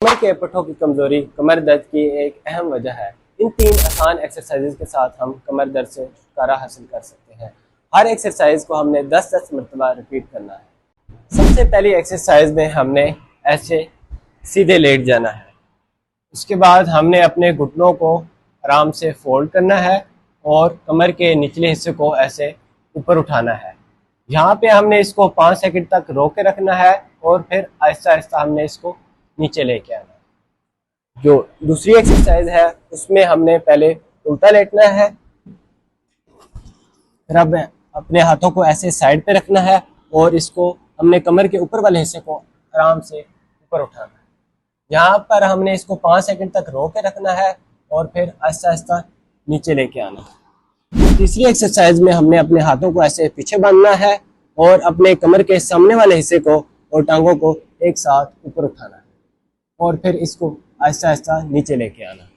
कमर के पट्टों की कमजोरी कमर दर्द की एक अहम वजह है। इन 3 आसान एक्सरसाइज के साथ हम कमर दर्द से छुटकारा हासिल कर सकते हैं। हर एक्सरसाइज को हमने 10-10 मरतबा रिपीट करना है। सबसे पहली एक्सरसाइज में हमने ऐसे सीधे लेट जाना है। उसके बाद हमने अपने घुटनों को आराम से फोल्ड करना है और कमर के निचले हिस्से को ऐसे ऊपर उठाना है। यहाँ पे हमने इसको 5 सेकंड तक रोक के रखना है और फिर आहिस्ता आहिस्ता हमने इसको नीचे लेके आना है। जो दूसरी एक्सरसाइज है उसमें हमने पहले उल्टा लेटना है, फिर अब अपने हाथों को ऐसे साइड पे रखना है और इसको हमने कमर के ऊपर वाले हिस्से को आराम से ऊपर उठाना है। यहाँ पर हमने इसको 5 सेकंड तक रोक के रखना है और फिर आहिस्ता आहिस्ता नीचे लेके आना है। तीसरी एक्सरसाइज में हमने अपने हाथों को ऐसे पीछे बांधना है और अपने कमर के सामने वाले हिस्से को और टांगों को एक साथ ऊपर उठाना है और फिर इसको आहिस्ता आहिस्ता नीचे लेके आना।